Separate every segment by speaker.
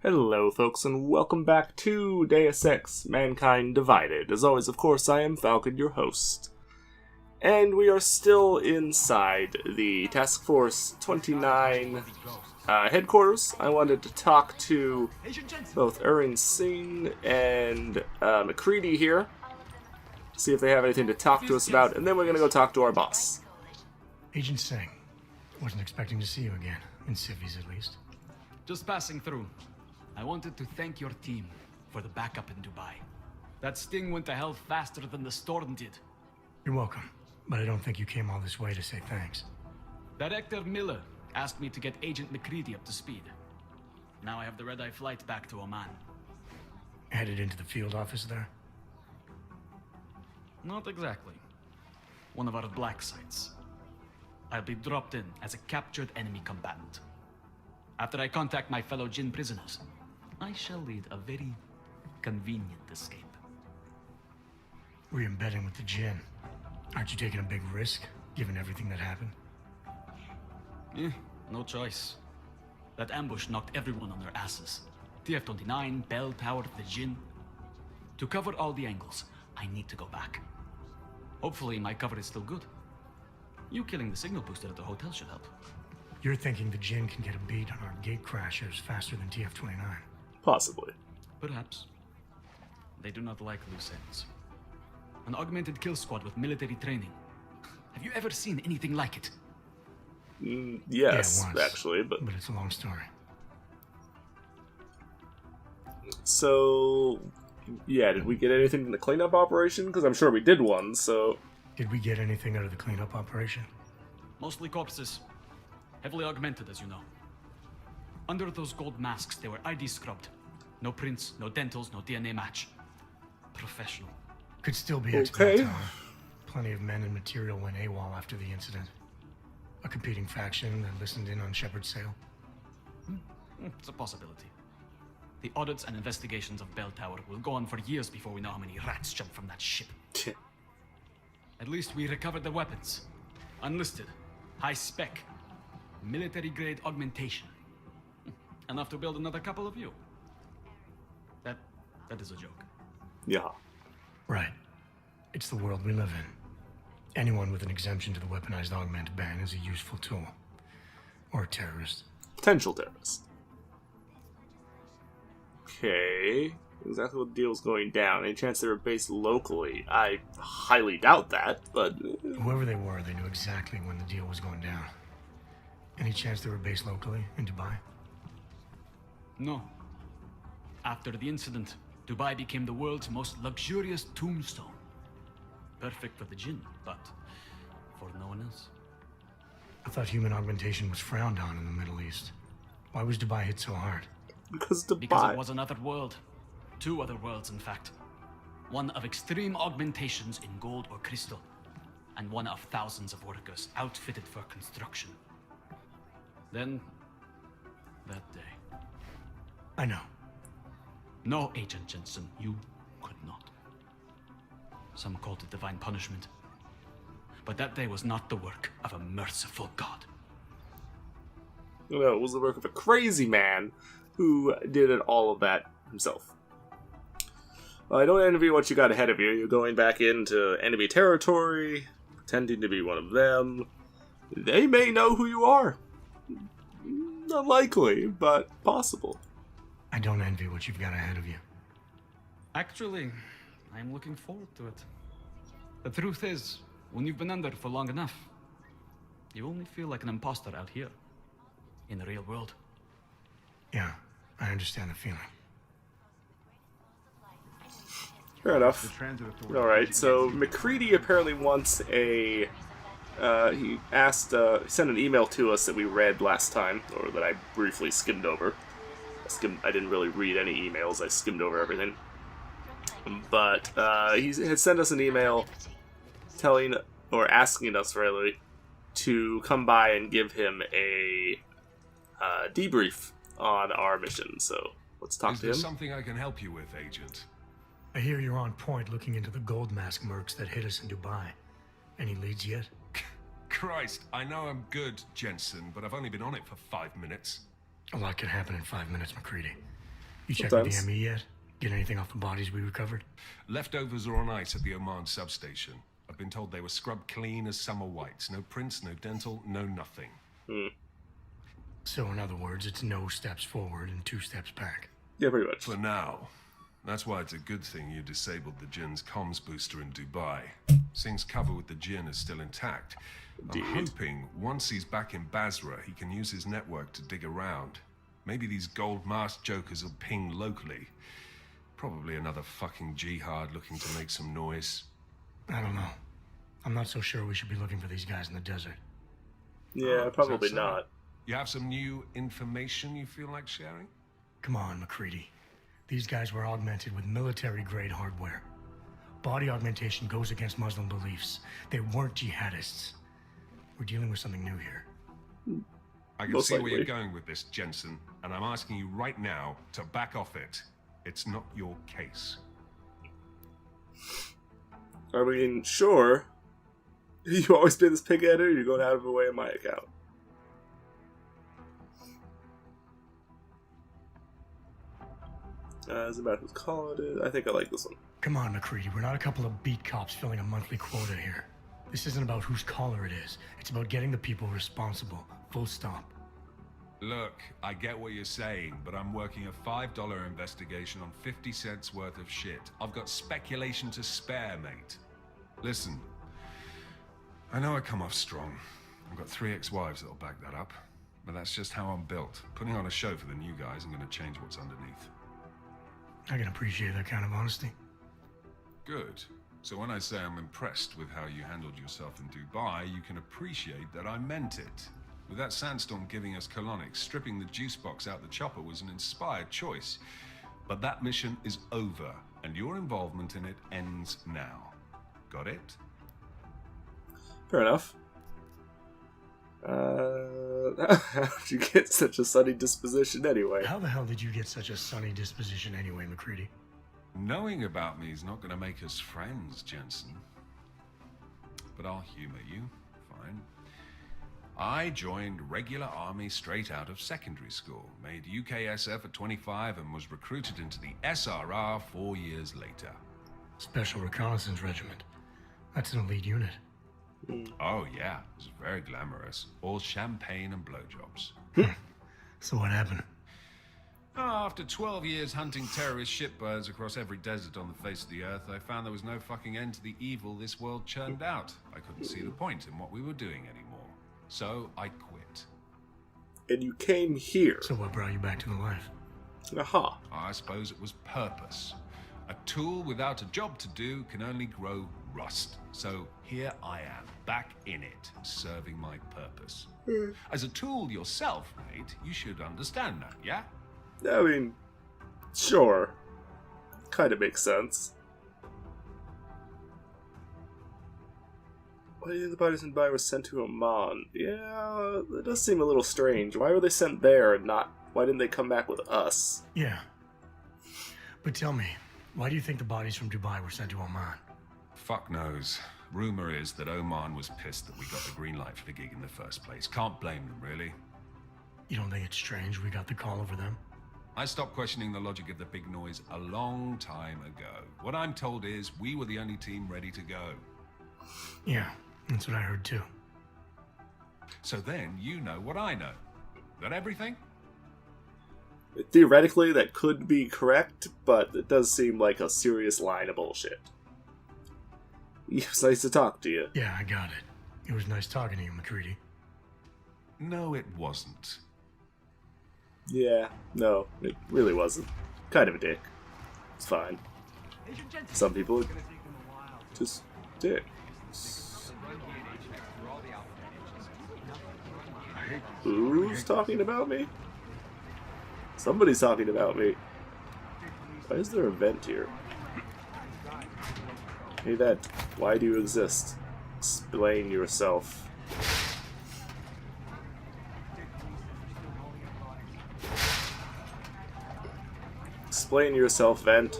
Speaker 1: Hello, folks, and welcome back to Deus Ex: Mankind Divided. As always, of course, I am Falcon, your host. And we are still inside the Task Force 29 headquarters. I wanted to talk to both Erin Singh and McCready here, see if they have anything to talk to us about, and then we're going to go talk to our boss.
Speaker 2: Agent Singh. Wasn't expecting to see you again, in civvies at least.
Speaker 3: Just passing through. I wanted to thank your team for the backup in Dubai. That sting went to hell faster than the storm did.
Speaker 2: You're welcome, but I don't think you came all this way to say thanks.
Speaker 3: Director Miller asked me to get Agent McCready up to speed. Now I have the red-eye flight back to Oman.
Speaker 2: Headed into the field office there?
Speaker 3: Not exactly. One of our black sites. I'll be dropped in as a captured enemy combatant. After I contact my fellow Jinn prisoners, I shall lead a very convenient escape.
Speaker 2: Re-embedding with the Jinn. Aren't you taking a big risk, given everything that happened?
Speaker 3: No choice. That ambush knocked everyone on their asses. TF-29, Bell Tower, the Jinn. To cover all the angles, I need to go back. Hopefully my cover is still good. You killing the signal booster at the hotel should help.
Speaker 2: You're thinking the Jinn can get a beat on our gate crashers faster than TF-29?
Speaker 1: Possibly.
Speaker 3: Perhaps. They do not like loose ends. An augmented kill squad with military training. Have you ever seen anything like it?
Speaker 1: Yes,
Speaker 2: yeah, once,
Speaker 1: actually, but
Speaker 2: it's a long story.
Speaker 1: So, yeah, did we get anything in the cleanup operation? Because I'm sure we did one, so...
Speaker 2: Did we get anything out of the cleanup operation?
Speaker 3: Mostly corpses. Heavily augmented, as you know. Under those gold masks, they were ID scrubbed. No prints, no dentals, no DNA match. Professional.
Speaker 2: Could still be
Speaker 1: Okay.
Speaker 2: Tower. Plenty of men and material went AWOL after the incident. A competing faction that listened in on Shepard's sale.
Speaker 3: It's a possibility. The audits and investigations of Bell Tower will go on for years before we know how many rats jumped from that ship. At least we recovered the weapons. Unlisted. High spec. Military-grade augmentation. Enough to build another couple of you. That is a joke.
Speaker 1: Yeah.
Speaker 2: Right. It's the world we live in. Anyone with an exemption to the weaponized augment ban is a useful tool. Or a terrorist.
Speaker 1: Potential terrorist. Okay. Exactly what deal's going down. Any chance they were based locally? I highly doubt that, but...
Speaker 2: Whoever they were, they knew exactly when the deal was going down. Any chance they were based locally, in Dubai?
Speaker 3: No. After the incident, Dubai became the world's most luxurious tombstone. Perfect for the Jinn, but for no one else.
Speaker 2: I thought human augmentation was frowned on in the Middle East. Why was Dubai hit so hard?
Speaker 1: Because Dubai...
Speaker 3: Because it was another world. Two other worlds, in fact. One of extreme augmentations in gold or crystal, and one of thousands of workers outfitted for construction. Then, that day.
Speaker 2: I know.
Speaker 3: No, Agent Jensen, you could not. Some called it divine punishment. But that day was not the work of a merciful God.
Speaker 1: No, it was the work of a crazy man who did all of that himself. Well, I don't envy what you got ahead of you. You're going back into enemy territory, pretending to be one of them. They may know who you are. Unlikely, but possible.
Speaker 2: I don't envy what you've got ahead of you.
Speaker 3: Actually, I'm looking forward to it. The truth is, when you've been under for long enough, you only feel like an imposter out here, in the real world.
Speaker 2: Yeah, I understand the feeling.
Speaker 1: Fair enough. Alright, so McCready apparently wants a... he sent an email to us that we read last time, or that I briefly skimmed over. I didn't really read any emails, I skimmed over everything. But he had sent us an email telling, or asking us really, to come by and give him a debrief on our mission, so let's talk to him.
Speaker 4: Is there something I can help you with, Agent?
Speaker 2: I hear you're on point looking into the gold mask mercs that hit us in Dubai. Any leads yet?
Speaker 4: Christ, I know I'm good, Jensen, but I've only been on it for 5 minutes.
Speaker 2: A lot can happen in 5 minutes, McCready. You checked
Speaker 1: Sometimes.
Speaker 2: with the ME yet? Get anything off the bodies we recovered?
Speaker 4: Leftovers are on ice at the Oman substation. I've been told they were scrubbed clean as summer whites. No prints, no dental, no nothing.
Speaker 2: So in other words, it's no steps forward and 2 steps back.
Speaker 1: Yeah, pretty much.
Speaker 4: For now. That's why it's a good thing you disabled the Jinn's comms booster in Dubai. Singh's cover with the Jinn is still intact.
Speaker 1: Indeed.
Speaker 4: I'm hoping once he's back in Basra, he can use his network to dig around. Maybe these gold mask jokers will ping locally. Probably another fucking jihad looking to make some noise.
Speaker 2: I don't know. I'm not so sure we should be looking for these guys in the desert.
Speaker 1: Yeah,
Speaker 4: Is
Speaker 1: probably
Speaker 4: that so?
Speaker 1: not.
Speaker 4: You have some new information you feel like sharing?
Speaker 2: Come on, McCready. These guys were augmented with military-grade hardware. Body augmentation goes against Muslim beliefs. They weren't jihadists. We're dealing with something new here.
Speaker 4: I can
Speaker 1: Most
Speaker 4: see where
Speaker 1: likely.
Speaker 4: you're going with this, Jensen, and I'm asking you right now to back off it. It's not your case.
Speaker 1: I mean, sure. You always been this pig-headed, or you're going out of the way of my account. Is about whose call it is. I think I like this one.
Speaker 2: Come on, McCready. We're not a couple of beat cops filling a monthly quota here. This isn't about whose caller it is. It's about getting the people responsible. Full stop.
Speaker 4: Look, I get what you're saying, but I'm working a $5 investigation on 50 cents worth of shit. I've got speculation to spare, mate. Listen, I know I come off strong. I've got 3 ex-wives that'll back that up. But that's just how I'm built. Putting on a show for the new guys isn't going to change what's underneath.
Speaker 2: I can appreciate that kind of honesty.
Speaker 4: Good. So when I say I'm impressed with how you handled yourself in Dubai, you can appreciate that I meant it. With that sandstorm giving us colonics, stripping the juice box out the chopper was an inspired choice. But that mission is over, and your involvement in it ends now. Got it?
Speaker 1: Fair enough. How did you get such a sunny disposition anyway?
Speaker 2: How the hell did you get such a sunny disposition anyway, McCready?
Speaker 4: Knowing about me is not going to make us friends, Jensen. But I'll humor you. Fine. I joined regular army straight out of secondary school, made UKSF at 25 and was recruited into the SRR 4 years later.
Speaker 2: Special Reconnaissance Regiment. That's an elite unit.
Speaker 4: Oh yeah, it was very glamorous. All champagne and blowjobs.
Speaker 2: So what happened?
Speaker 4: After 12 years hunting terrorist shitbirds across every desert on the face of the earth, I found there was no fucking end to the evil this world churned out. I couldn't see the point in what we were doing anymore. So I quit.
Speaker 1: And you came here.
Speaker 2: So what brought you back to the life?
Speaker 1: Aha.
Speaker 4: I suppose it was purpose. A tool without a job to do can only grow rust. So here I am, back in it, serving my purpose. As a tool yourself, mate, you should understand that, yeah?
Speaker 1: I mean, sure. Kind of makes sense. Why did the bodies in Dubai were sent to Oman? Yeah, that does seem a little strange. Why were they sent there and not... Why didn't they come back with us?
Speaker 2: Yeah. But tell me, why do you think the bodies from Dubai were sent to Oman?
Speaker 4: Fuck knows. Rumor is that Oman was pissed that we got the green light for the gig in the first place. Can't blame them, really.
Speaker 2: You don't think it's strange we got the call over them?
Speaker 4: I stopped questioning the logic of the big noise a long time ago. What I'm told is we were the only team ready to go.
Speaker 2: Yeah, that's what I heard too.
Speaker 4: So then you know what I know. That everything?
Speaker 1: Theoretically, that could be correct, but it does seem like a serious line of bullshit. It's nice to talk to you.
Speaker 2: Yeah, I got it. It was nice talking to you, McCready.
Speaker 4: No, it wasn't.
Speaker 1: Yeah, no, it really wasn't. Kind of a dick. It's fine. Some people are just dicks. Who's talking about me? Somebody's talking about me. Why is there a vent here? Hey, that. Why do you exist? Explain yourself. Explain yourself, Vent.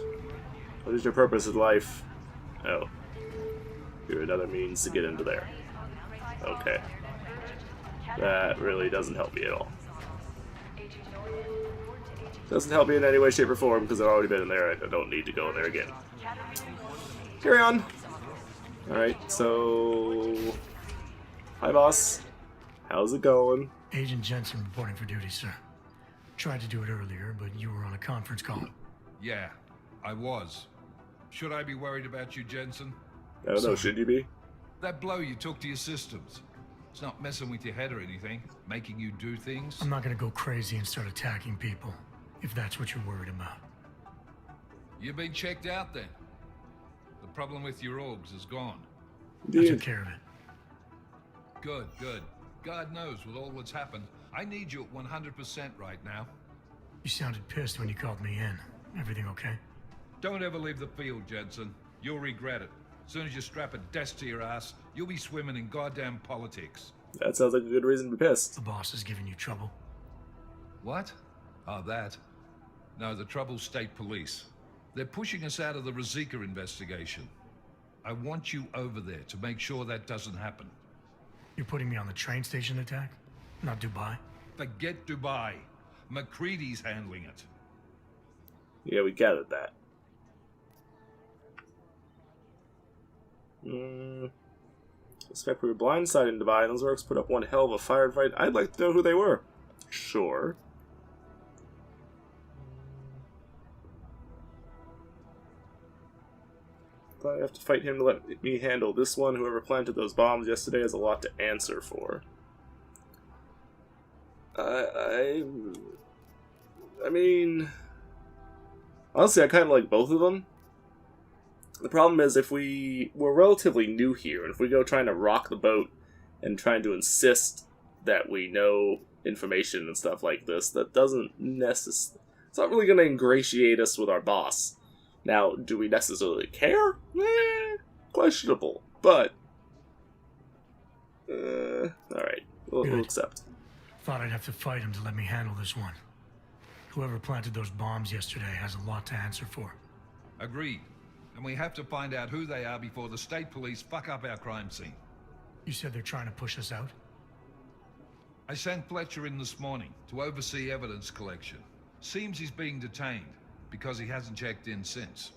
Speaker 1: What is your purpose in life? Oh. You're another means to get into there. Okay. That really doesn't help me at all. Doesn't help me in any way, shape, or form because I've already been in there and I don't need to go in there again. Carry on! Alright, so... Hi, boss. How's it going?
Speaker 2: Agent Jensen reporting for duty, sir. Tried to do it earlier, but you were on a conference call.
Speaker 4: Yeah, I was. Should I be worried about you, Jensen?
Speaker 1: I don't know, should you be?
Speaker 4: That blow you took to your systems. It's not messing with your head or anything, making you do things.
Speaker 2: I'm not gonna go crazy and start attacking people, if that's what you're worried about.
Speaker 4: You've been checked out then. The problem with your orgs is gone.
Speaker 2: I took care of it.
Speaker 4: Good, good. God knows with all that's happened, I need you at 100% right now.
Speaker 2: You sounded pissed when you called me in. Everything okay?
Speaker 4: Don't ever leave the field, Jensen. You'll regret it. As soon as you strap a desk to your ass, you'll be swimming in goddamn politics.
Speaker 1: That sounds like a good reason to be pissed.
Speaker 2: The boss is giving you trouble.
Speaker 4: What? Oh, that? No, the trouble's state police. They're pushing us out of the Ruzicka investigation. I want you over there to make sure that doesn't happen.
Speaker 2: You're putting me on the train station attack? Not Dubai?
Speaker 4: Forget Dubai. McCready's handling it.
Speaker 1: Yeah, we gathered that. Suspect we were blindsided in Dubai, and those orcs put up one hell of a firefight. I'd like to know who they were. Sure. Thought I'd have to fight him to let me handle this one. Whoever planted those bombs yesterday has a lot to answer for. I mean... Honestly, I kind of like both of them. The problem is if we're relatively new here, and if we go trying to rock the boat and trying to insist that we know information and stuff like this, that doesn't necessarily... It's not really going to ingratiate us with our boss. Now, do we necessarily care? Questionable. But... alright. We'll accept.
Speaker 2: Thought I'd have to fight him to let me handle this one. Whoever planted those bombs yesterday has a lot to answer for.
Speaker 4: Agreed. And we have to find out who they are before the state police fuck up our crime scene.
Speaker 2: You said they're trying to push us out?
Speaker 4: I sent Fletcher in this morning to oversee evidence collection. Seems he's being detained because he hasn't checked in since.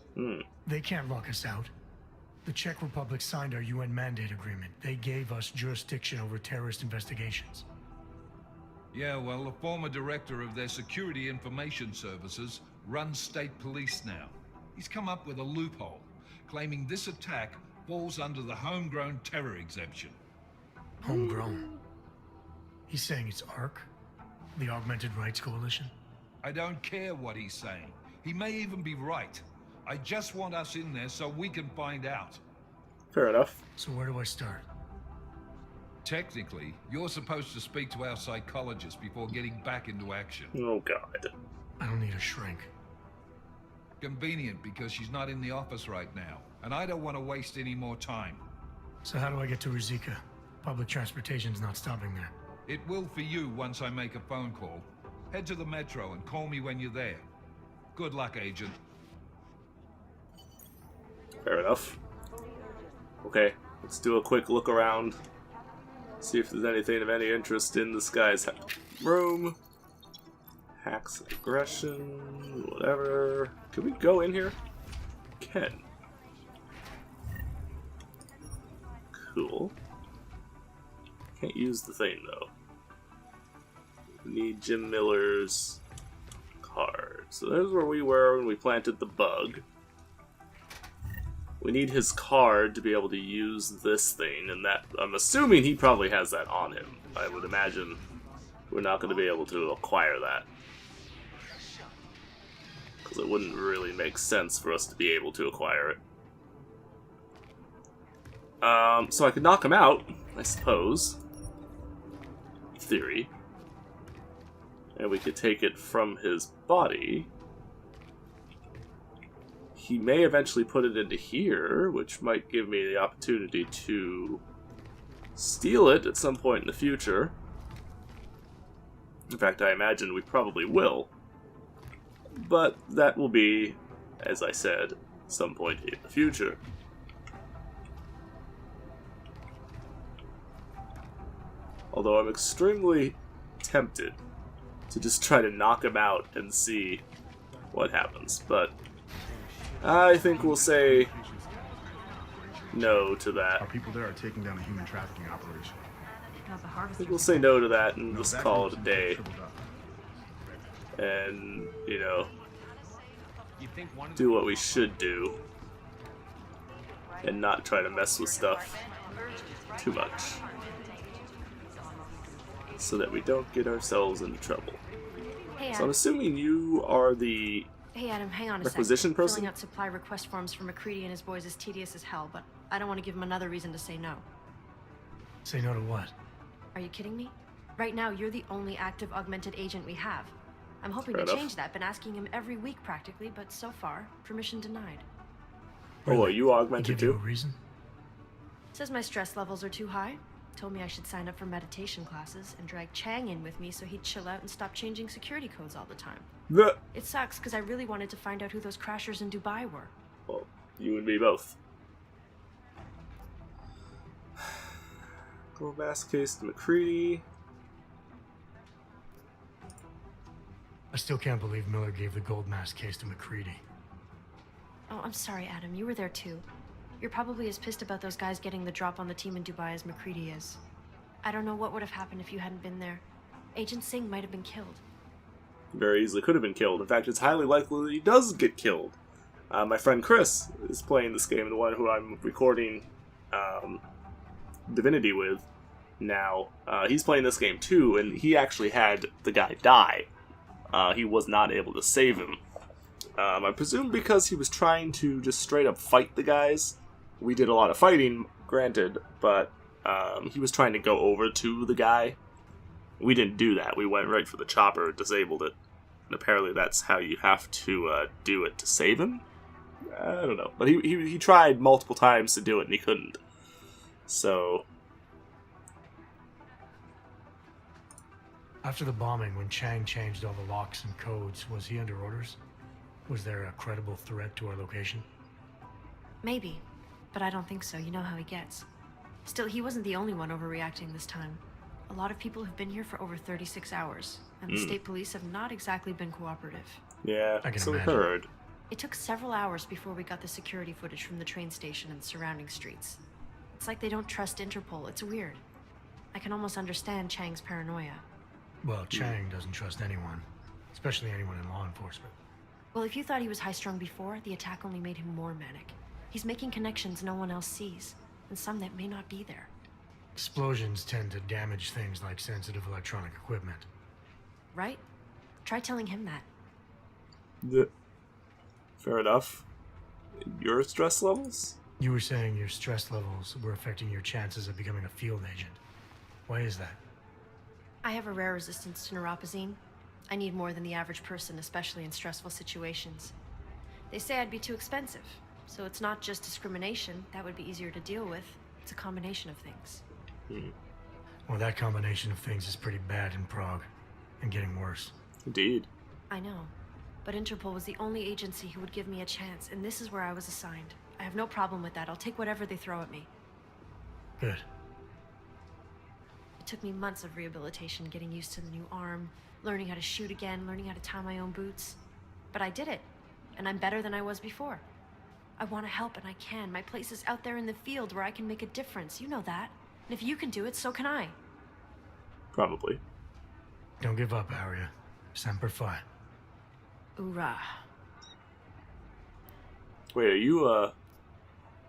Speaker 2: They can't lock us out. The Czech Republic signed our UN mandate agreement. They gave us jurisdiction over terrorist investigations.
Speaker 4: Yeah, well, the former director of their security information services runs state police now. He's come up with a loophole, claiming this attack falls under the homegrown terror exemption.
Speaker 2: Homegrown? He's saying it's ARC? The Augmented Rights Coalition?
Speaker 4: I don't care what he's saying. He may even be right. I just want us in there so we can find out.
Speaker 1: Fair enough.
Speaker 2: So where do I start?
Speaker 4: Technically, you're supposed to speak to our psychologist before getting back into action.
Speaker 1: Oh, God.
Speaker 2: I don't need a shrink.
Speaker 4: Convenient because she's not in the office right now, and I don't want to waste any more time.
Speaker 2: So how do I get to Ruzicka? Public transportation's not stopping there.
Speaker 4: It will for you once I make a phone call. Head to the metro and call me when you're there. Good luck, Agent.
Speaker 1: Fair enough. Okay, let's do a quick look around. See if there's anything of any interest in this guy's room. Hacks aggression, whatever. Can we go in here? Can. Cool. Can't use the thing though. We need Jim Miller's card. So there's where we were when we planted the bug. We need his card to be able to use this thing, and that, I'm assuming he probably has that on him. I would imagine we're not going to be able to acquire that. Because it wouldn't really make sense for us to be able to acquire it. So I could knock him out, I suppose. In theory. And we could take it from his body. He may eventually put it into here, which might give me the opportunity to steal it at some point in the future. In fact, I imagine we probably will. But that will be, as I said, some point in the future. Although I'm extremely tempted to just try to knock him out and see what happens. But I think we'll say no to that.
Speaker 5: Our people there are taking down a human trafficking operation.
Speaker 1: I think we'll say no to that and just call it a day. And, you know, do what we should do. And not try to mess with stuff too much. So that we don't get ourselves into trouble.
Speaker 6: Hey,
Speaker 1: So I'm assuming you are the
Speaker 6: Hey Adam, hang on a
Speaker 1: requisition
Speaker 6: second.
Speaker 1: person?
Speaker 6: Filling out supply request forms for McCready and his boys is tedious as hell, but I don't want to give him another reason to say no.
Speaker 2: Say no to what?
Speaker 6: Are you kidding me? Right now, you're the only active augmented agent we have. I'm hoping
Speaker 1: Fair
Speaker 6: to
Speaker 1: enough.
Speaker 6: change that. Been asking him every week practically, but so far, permission denied.
Speaker 1: Oh, are you
Speaker 2: He
Speaker 1: augmented
Speaker 2: give you a
Speaker 1: too?
Speaker 2: reason?
Speaker 6: Says my stress levels are too high. Told me I should sign up for meditation classes and drag Chang in with me so he'd chill out and stop changing security codes all the time.
Speaker 1: Bleh.
Speaker 6: It sucks because I really wanted to find out who those crashers in Dubai were.
Speaker 1: Well, you and me both. Gold mask case to McCready.
Speaker 2: I still can't believe Miller gave the gold mask case to McCready.
Speaker 6: Oh, I'm sorry, Adam. You were there too. You're probably as pissed about those guys getting the drop on the team in Dubai as McCready is. I don't know what would have happened if you hadn't been there. Agent Singh might have been killed.
Speaker 1: Very easily could have been killed. In fact, it's highly likely that he does get killed. My friend Chris is playing this game, the one who I'm recording Divinity with now. He's playing this game too, and he actually had the guy die. He was not able to save him. I presume because he was trying to just straight up fight the guys. We did a lot of fighting, granted, but he was trying to go over to the guy. We didn't do that. We went right for the chopper, disabled it. And apparently that's how you have to do it to save him? I don't know. But he tried multiple times to do it and he couldn't. So...
Speaker 2: After the bombing, when Chang changed all the locks and codes, was he under orders? Was there a credible threat to our location?
Speaker 6: Maybe, but I don't think so. You know how he gets. Still, he wasn't the only one overreacting this time. A lot of people have been here for over 36 hours, and the state police have not exactly been cooperative.
Speaker 1: Yeah,
Speaker 2: I can
Speaker 1: so we
Speaker 2: imagine.
Speaker 1: heard.
Speaker 6: It took several hours before we got the security footage from the train station and the surrounding streets. It's like they don't trust Interpol. It's weird. I can almost understand Chang's paranoia.
Speaker 2: Well, Chang doesn't trust anyone, especially anyone in law enforcement.
Speaker 6: Well, if you thought he was high-strung before, the attack only made him more manic. He's making connections no one else sees, and some that may not be there.
Speaker 2: Explosions tend to damage things like sensitive electronic equipment.
Speaker 6: Right? Try telling him that.
Speaker 1: Fair enough. Your stress levels?
Speaker 2: You were saying your stress levels were affecting your chances of becoming a field agent. Why is that?
Speaker 6: I have a rare resistance to neuropazine. I need more than the average person, especially in stressful situations. They say I'd be too expensive, so it's not just discrimination. That would be easier to deal with. It's a combination of things.
Speaker 2: Well, that combination of things is pretty bad in Prague, and getting worse.
Speaker 1: Indeed.
Speaker 6: I know, but Interpol was the only agency who would give me a chance, and this is where I was assigned. I have no problem with that. I'll take whatever they throw at me.
Speaker 2: Good.
Speaker 6: It took me months of rehabilitation, getting used to the new arm, learning how to shoot again, learning how to tie my own boots. But I did it, and I'm better than I was before. I want to help, and I can. My place is out there in the field where I can make a difference. You know that. And if you can do it, so can I.
Speaker 1: Probably.
Speaker 2: Don't give up, Aria. Semper Fi.
Speaker 6: Hoorah.
Speaker 1: Wait, are you a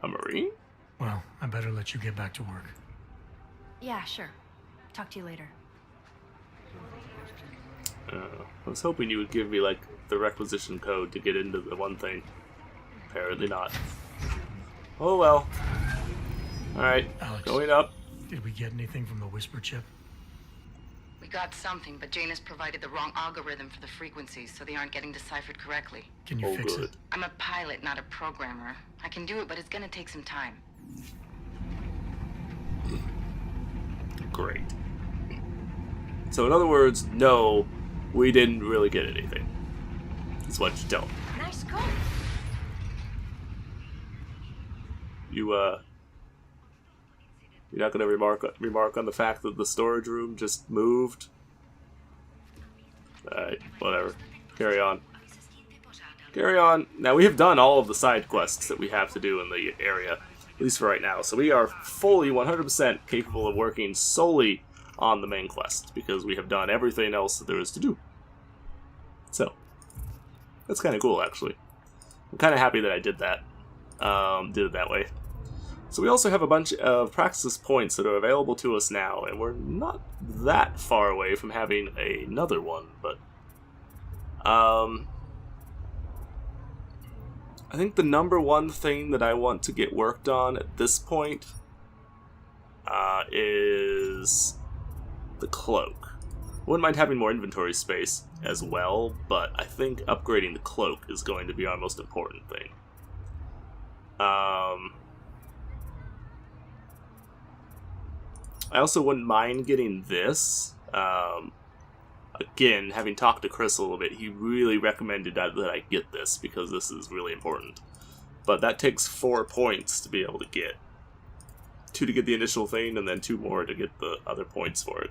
Speaker 1: Marine?
Speaker 2: Well, I better let you get back to work.
Speaker 6: Yeah, sure. Talk to you later.
Speaker 1: I was hoping you would give me, like, the requisition code to get into the one thing. Apparently not. Oh well. Alright,
Speaker 2: Alex.
Speaker 1: going up.
Speaker 2: Did we get anything from the whisper chip?
Speaker 7: We got something, but Jane has provided the wrong algorithm for the frequencies, so they aren't getting deciphered correctly.
Speaker 2: Can you
Speaker 1: Oh,
Speaker 2: fix
Speaker 1: good.
Speaker 2: it?
Speaker 7: I'm a pilot, not a programmer. I can do it, but it's gonna take some time.
Speaker 1: Great. So in other words, no, we didn't really get anything. That's what you tell me.
Speaker 6: Nice go.
Speaker 1: You're not gonna remark on the fact that the storage room just moved? Alright, whatever. Carry on. Carry on. Now, we have done all of the side quests that we have to do in the area, at least for right now. So we are fully 100% capable of working solely on the main quest, because we have done everything else that there is to do. So, that's kind of cool, actually. I'm kind of happy that I did that. Did it that way. So we also have a bunch of praxis points that are available to us now, and we're not that far away from having another one, but I think the number one thing that I want to get worked on at this point is the cloak. I wouldn't mind having more inventory space as well, but I think upgrading the cloak is going to be our most important thing. I also wouldn't mind getting this. Again, having talked to Chris a little bit, he really recommended that I get this because this is really important. But that takes 4 points to be able to get. 2 to get the initial thing, and then 2 more to get the other points for it.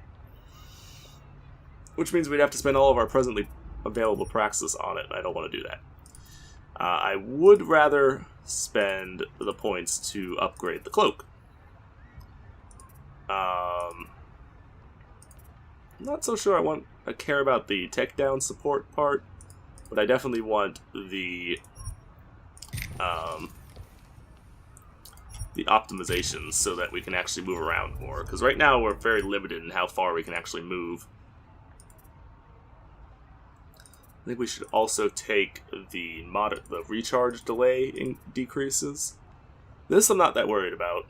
Speaker 1: Which means we'd have to spend all of our presently available praxis on it, and I don't want to do that. I would rather spend the points to upgrade the cloak. I'm not so sure I care about the takedown support part, but I definitely want the optimizations so that we can actually move around more. Because right now we're very limited in how far we can actually move. I think we should also take the recharge delay decreases. This I'm not that worried about.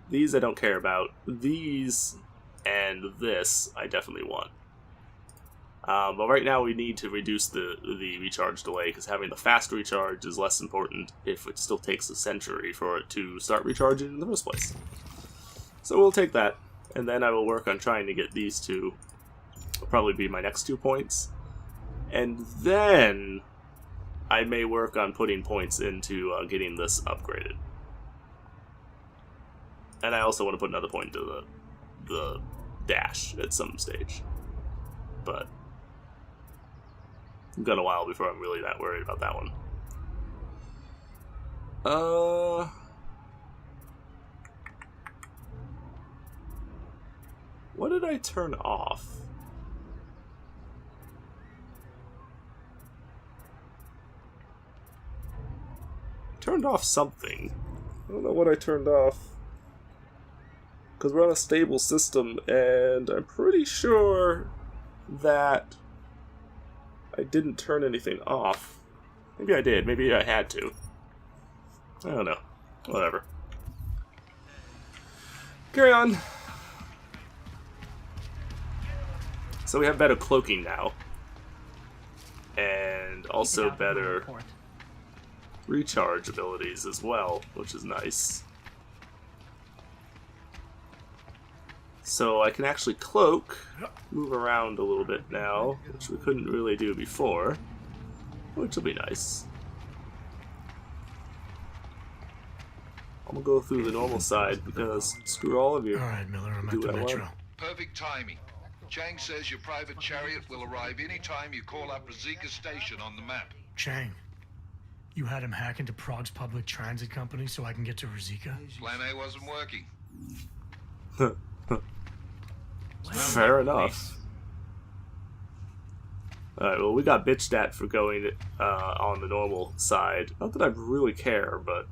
Speaker 1: These I don't care about. These and this I definitely want. But right now we need to reduce the recharge delay, because having the fast recharge is less important if it still takes a century for it to start recharging in the first place. So we'll take that, and then I will work on trying to get these two. Will probably be my next 2 points. And then I may work on putting points into getting this upgraded. And I also want to put another point into the dash at some stage. But I've got a while before I'm really that worried about that one. What did I turn off? Turned off something. I don't know what I turned off. Because we're on a stable system, and I'm pretty sure that I didn't turn anything off. Maybe I did. Maybe I had to. I don't know. Whatever. Carry on. So we have better cloaking now. And also better recharge abilities as well, which is nice. So I can actually cloak, move around a little bit now, which we couldn't really do before, which will be nice. I'm gonna go through the normal side because screw all of you.
Speaker 2: Alright, Miller, I'm
Speaker 1: Do
Speaker 2: at the
Speaker 1: what I
Speaker 2: metro.
Speaker 1: want.
Speaker 8: Perfect timing. Chang says your private chariot will arrive any time you call up Rosika Station on the map.
Speaker 2: Chang, you had him hack into Prague's public transit company so I can get to Rosika?
Speaker 8: Plan A wasn't working.
Speaker 1: Fair enough. Alright, well, we got bitched at for going on the normal side. Not that I really care, but...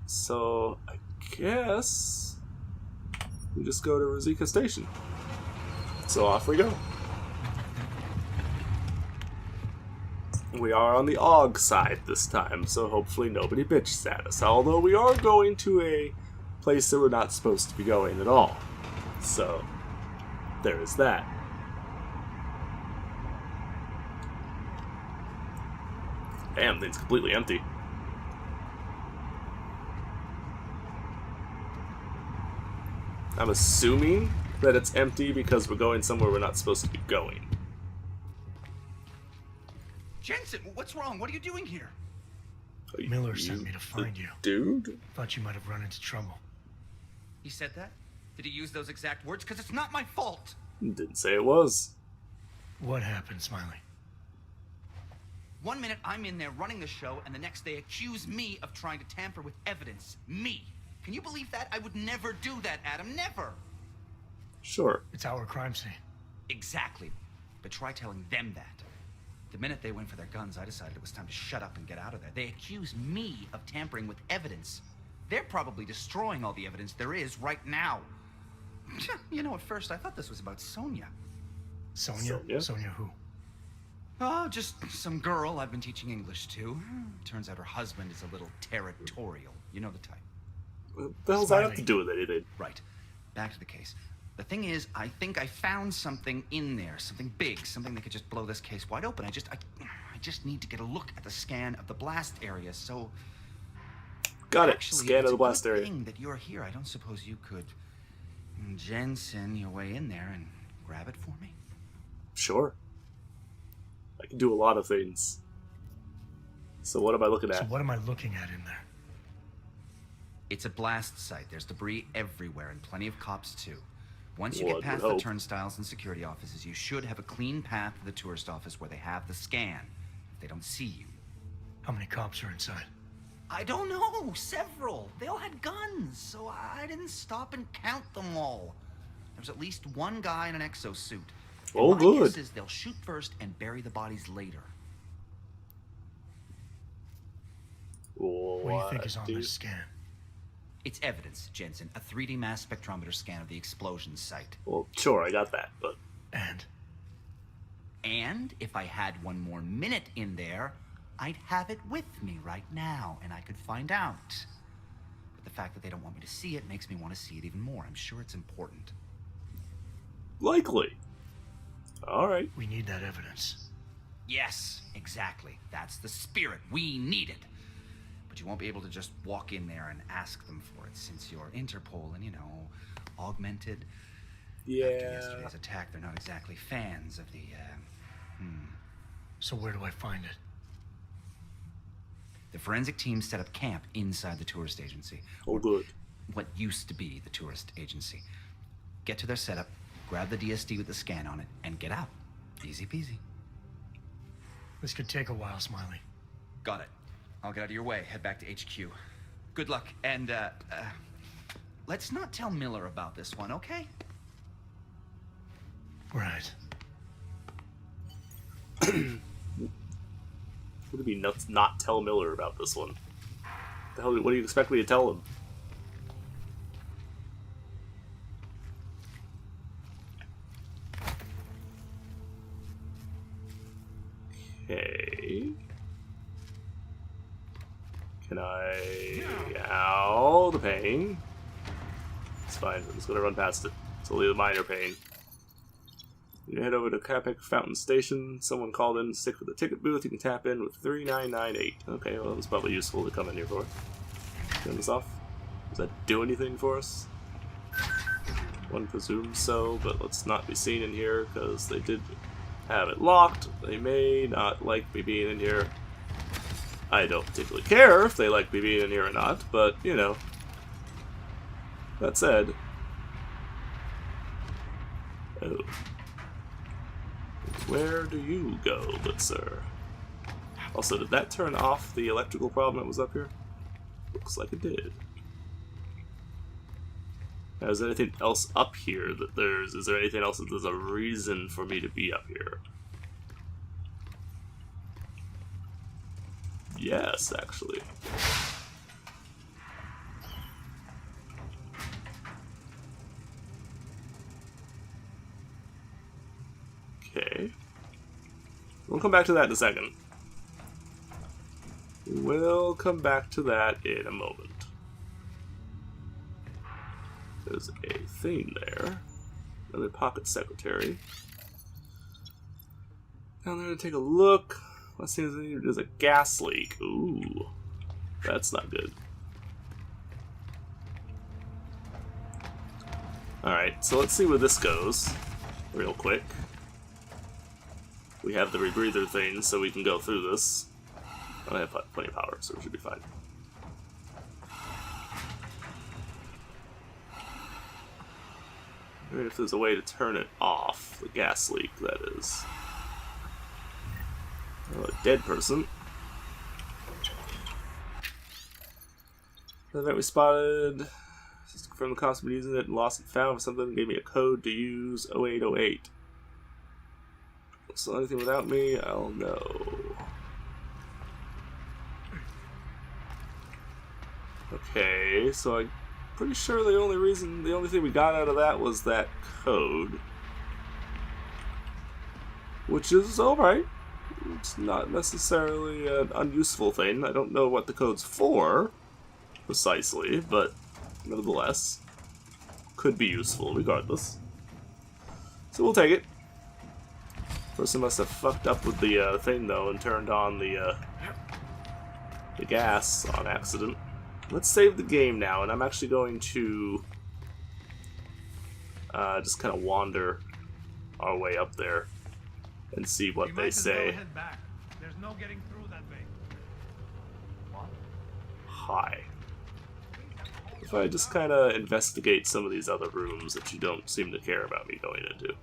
Speaker 1: So, I guess... we just go to Rosika Station. So off we go. We are on the AUG side this time, so hopefully nobody bitches at us. Although we are going to a place that we're not supposed to be going at all. So, there is that. Damn, thing's completely empty. I'm assuming that it's empty because we're going somewhere we're not supposed to be going.
Speaker 9: Jensen, what's wrong? What are you doing here?
Speaker 2: Miller sent me to find you.
Speaker 1: Dude?
Speaker 2: Thought you might have run into trouble.
Speaker 9: He said that? Did he use those exact words? Because it's not my fault.
Speaker 1: Didn't say it was.
Speaker 2: What happened, Smiley?
Speaker 9: 1 minute I'm in there running the show, and the next they accuse me of trying to tamper with evidence. Me. Can you believe that? I would never do that, Adam. Never.
Speaker 1: Sure.
Speaker 2: It's our crime scene.
Speaker 9: Exactly. But try telling them that. The minute they went for their guns, I decided it was time to shut up and get out of there. They accuse me of tampering with evidence. They're probably destroying all the evidence there is right now. You know, at first I thought this was about Sonia.
Speaker 2: Sonia?
Speaker 1: Sonia?
Speaker 2: Sonia who?
Speaker 9: Oh, just some girl I've been teaching English to. Turns out her husband is a little territorial. You know the type.
Speaker 1: What the hell's that have to do with anything?
Speaker 9: Right. Back to the case. The thing is, I think I found something in there. Something big. Something that could just blow this case wide open. I just need to get a look at the scan of the blast area, so...
Speaker 1: Got it.
Speaker 9: Actually,
Speaker 1: Scan of the blast
Speaker 9: it's a good
Speaker 1: area.
Speaker 9: thing that you're here. I don't suppose you could Jensen your way in there and grab it for me?
Speaker 1: Sure. I can do a lot of things. So what am I looking
Speaker 2: So
Speaker 1: at?
Speaker 2: what am I looking at in there?
Speaker 9: It's a blast site. There's debris everywhere and plenty of cops too. Once you
Speaker 1: One
Speaker 9: get past
Speaker 1: would
Speaker 9: the
Speaker 1: hope.
Speaker 9: turnstiles and security offices, you should have a clean path to the tourist office where they have the scan. If they don't see you.
Speaker 2: How many cops are inside?
Speaker 9: I don't know. Several. They all had guns, so I didn't stop and count them all. There's at least one guy in an exosuit. And
Speaker 1: Oh,
Speaker 9: my
Speaker 1: good.
Speaker 9: guess is they'll shoot first and bury the bodies later.
Speaker 2: What do you think is on
Speaker 1: dude?
Speaker 2: this scan?
Speaker 9: It's evidence, Jensen. A 3D mass spectrometer scan of the explosion site.
Speaker 1: Well, sure, I got that, but
Speaker 9: And if I had one more minute in there, I'd have it with me right now, and I could find out. But the fact that they don't want me to see it makes me want to see it even more. I'm sure it's important.
Speaker 1: likely. All right.
Speaker 2: We need that evidence.
Speaker 9: Yes, exactly. That's the spirit. We need it. But you won't be able to just walk in there and ask them for it, since you're Interpol and, you know, augmented. After
Speaker 1: Yeah.
Speaker 9: yesterday's attack, they're not exactly fans of the,
Speaker 2: So where do I find it?
Speaker 9: The forensic team set up camp inside the tourist agency.
Speaker 1: Oh, good.
Speaker 9: What used to be the tourist agency. Get to their setup, grab the DSD with the scan on it, and get out. Easy peasy.
Speaker 2: This could take a while, Smiley.
Speaker 9: Got it. I'll get out of your way, head back to HQ. Good luck, and, let's not tell Miller about this one, okay?
Speaker 2: Right.
Speaker 1: Would it be nuts not tell Miller about this one? The hell? What do you expect me to tell him? Okay. Can I... Ow, the pain. It's fine, I'm just gonna run past it. It's only the minor pain. You head over to Capic Fountain Station. Someone called in sick with the ticket booth. You can tap in with 3998. Okay, well, that's probably useful to come in here for. Turn this off. Does that do anything for us? One presumes so, but let's not be seen in here because they did have it locked. They may not like me being in here. I don't particularly care if they like me being in here or not, but, you know. That said... Oh. Where do you go, good sir? Also, did that turn off the electrical problem that was up here? Looks like it did. Now, is there anything else up here that there's... Is there anything else that there's a reason for me to be up here? Yes, actually. Okay. We'll come back to that in a second. We'll come back to that in a moment. There's a thing there. Another pocket secretary. Down there to take a look. Let's see if there's a gas leak. Ooh. That's not good. Alright, so let's see where this goes. Real quick. We have the rebreather thing, so we can go through this. I have plenty of power, so we should be fine. Maybe if there's a way to turn it off, the gas leak, that is. Oh, a dead person. The event we spotted from the cops been using it and lost and found for something, gave me a code to use 0808. So anything without me, I'll know. Okay, so I'm pretty sure the only thing we got out of that was that code. Which is alright. It's not necessarily an unuseful thing. I don't know what the code's for, precisely, but nevertheless, could be useful regardless. So we'll take it. Person must have fucked up with the thing though and turned on the gas on accident. Let's save the game now, and I'm actually going to just kind of wander our way up there and see what they say.
Speaker 10: Head back. There's no getting through that way. What?
Speaker 1: Hi. If I just kind of investigate some of these other rooms that you don't seem to care about me going into.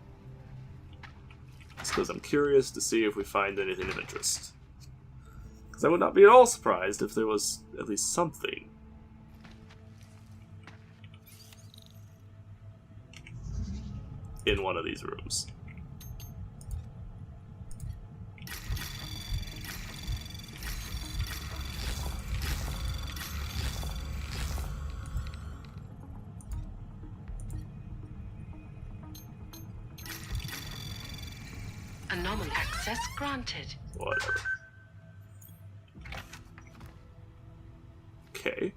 Speaker 1: It's because I'm curious to see if we find anything of interest. Because I would not be at all surprised if there was at least something. In one of these rooms.
Speaker 7: Anomaly access granted.
Speaker 1: Whatever. Okay.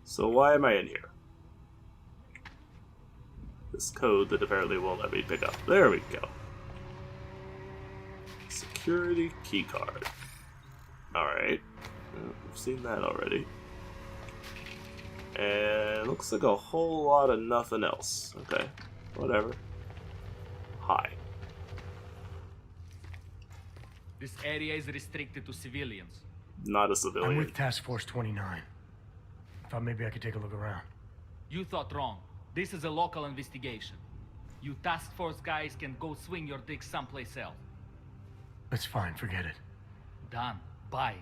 Speaker 1: So why am I in here? This code that apparently won't let me pick up. There we go. Security keycard. Alright. Well, we've seen that already. And looks like a whole lot of nothing else. Okay. Whatever. Hi.
Speaker 3: This area is restricted to civilians.
Speaker 1: Not a civilian.
Speaker 2: I'm with Task Force 29. Thought maybe I could take a look around.
Speaker 3: You thought wrong. This is a local investigation. You task force guys can go swing your dick someplace else.
Speaker 2: That's fine, forget it.
Speaker 3: Done. Bye.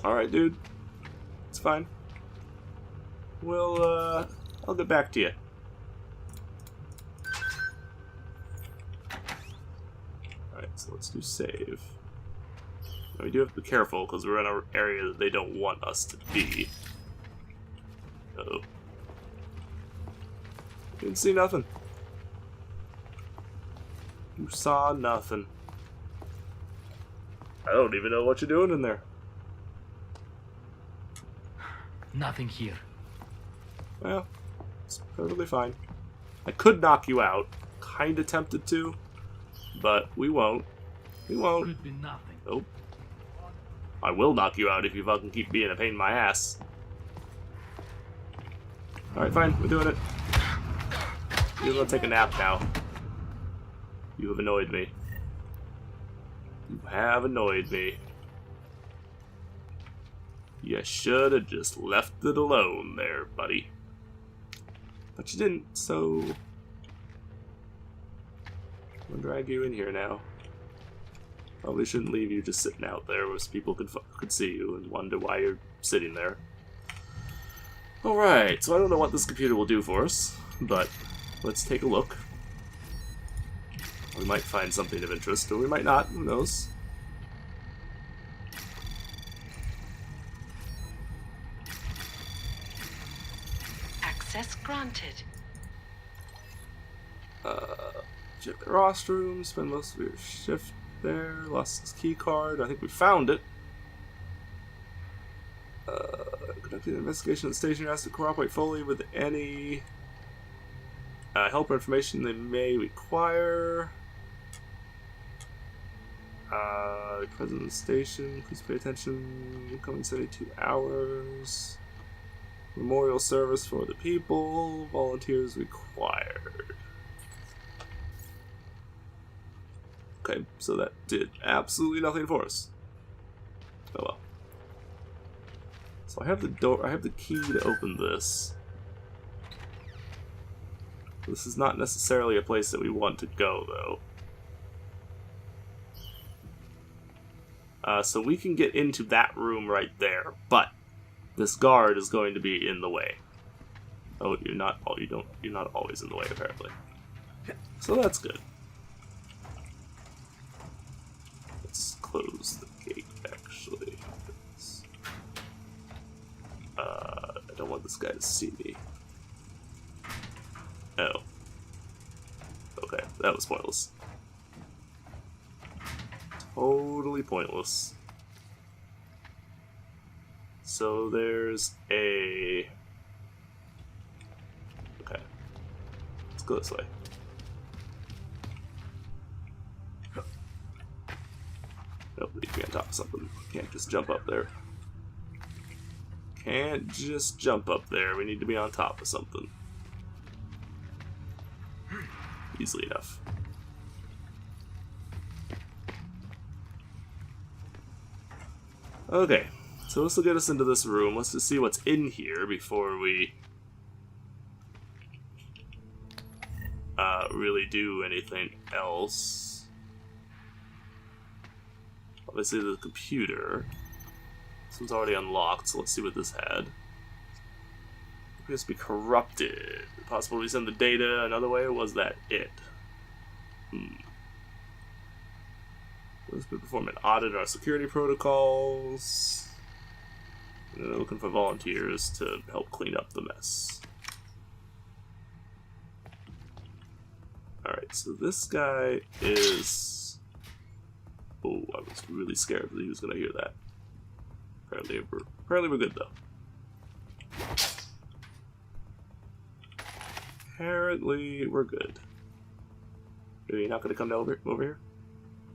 Speaker 1: Alright, dude. It's fine. We'll, I'll get back to you. Alright, so let's do save. Now we do have to be careful, because we're in an area that they don't want us to be. Uh-oh. Didn't see nothing. You saw nothing. I don't even know what you're doing in there.
Speaker 2: Nothing here.
Speaker 1: Well, it's perfectly fine. I could knock you out. Kinda tempted to. But we won't. We won't.
Speaker 3: Could be nothing.
Speaker 1: Nope. I will knock you out if you fucking keep being a pain in my ass. Alright, fine. We're doing it. You're gonna take a nap now. You have annoyed me. You have annoyed me. You should have just left it alone there, buddy. But you didn't, so... I'm gonna drag you in here now. Probably shouldn't leave you just sitting out there where people could see you and wonder why you're sitting there. Alright, so I don't know what this computer will do for us, but let's take a look. We might find something of interest, or we might not, who knows.
Speaker 7: Access granted.
Speaker 1: Check the rostrum, spend most of your shift there, lost his key card, I think we found it. Conducting an investigation at the station has to cooperate fully with any help or information they may require. Present in the station, please pay attention, coming 72 hours. Memorial service for the people, volunteers required. Okay, so that did absolutely nothing for us. Oh well. So I have the door. I have the key to open this. This is not necessarily a place that we want to go, though. So we can get into that room right there, but this guard is going to be in the way. Oh, you're not. Oh, you don't. You're not always in the way, apparently. So that's good. Let's close the gate. Actually, I don't want this guy to see me. Oh. Okay, that was pointless. Totally pointless. So there's a... Okay. Let's go this way. Nope, we need to be on top of something. Can't just jump up there. Can't just jump up there. We need to be on top of something. Easily enough. Okay, so this will get us into this room. Let's just see what's in here before we really do anything else. Obviously the computer. This one's already unlocked, so let's see what this had. Appears to be corrupted. Possible we send the data another way, or was that it? Let's perform an audit of our security protocols. And they're looking for volunteers to help clean up the mess. Alright, so this guy is... Oh, I was really scared that he was going to hear that. Apparently we're good, though. Apparently we're good. Are you not going to come over here?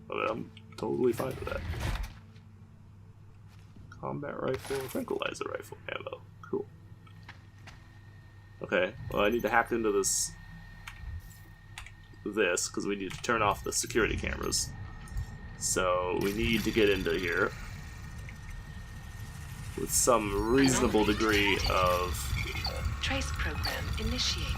Speaker 1: Okay, I'm totally fine with that. Combat rifle, tranquilizer rifle, ammo. Cool. Okay, well I need to hack into this because we need to turn off the security cameras. So we need to get into here with some reasonable degree of...
Speaker 7: Trace program initiated.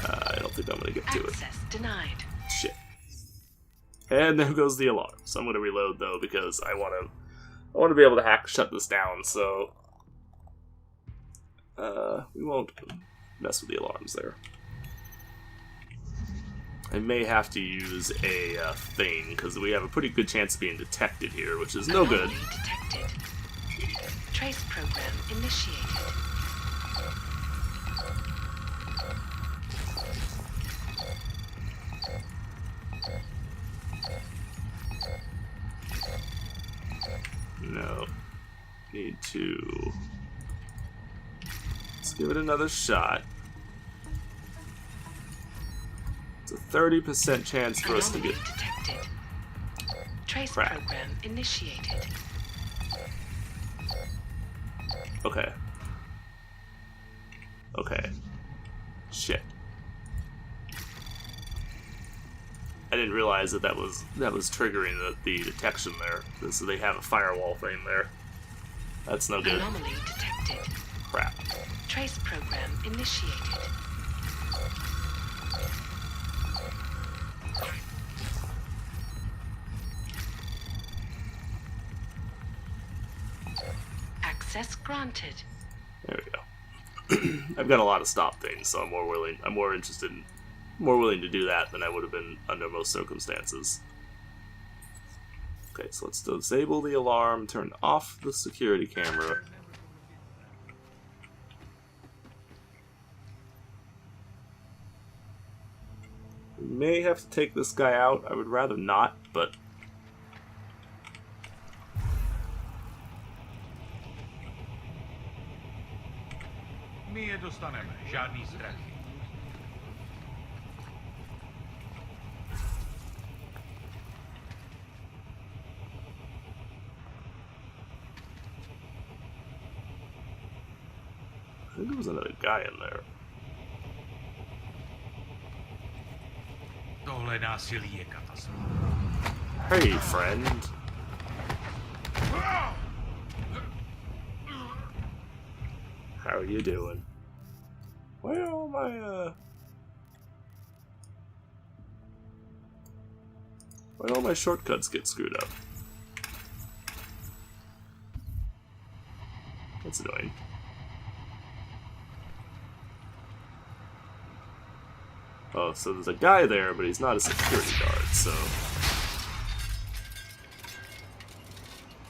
Speaker 1: I don't think I'm gonna get to it.
Speaker 7: Access denied.
Speaker 1: Shit. And there goes the alarm. So I'm gonna reload though because I wanna be able to shut this down. So we won't mess with the alarms there. I may have to use a thing because we have a pretty good chance of being detected here, which is no good.
Speaker 7: Detected. Trace program initiated.
Speaker 1: No. Need to... Let's give it another shot. It's a 30% chance for us to get...
Speaker 7: Detected. Trace
Speaker 1: Crap.
Speaker 7: program initiated.
Speaker 1: Okay. Okay. Shit. I didn't realize that was triggering the detection there. So they have a firewall thing there. That's no good.
Speaker 7: Anomaly detected.
Speaker 1: Crap.
Speaker 7: Trace program initiated. Access granted.
Speaker 1: There we go. I've got a lot of stop things, so I'm more willing to do that than I would have been under most circumstances. Okay, so let's disable the alarm, turn off the security camera. We may have to take this guy out. I would rather not, but...
Speaker 10: My dostaneme, žádný strach.
Speaker 1: I think there was another guy in there. Hey, friend. How are you doing? Why are all my shortcuts get screwed up? That's annoying. Oh, so there's a guy there, but he's not a security guard, so...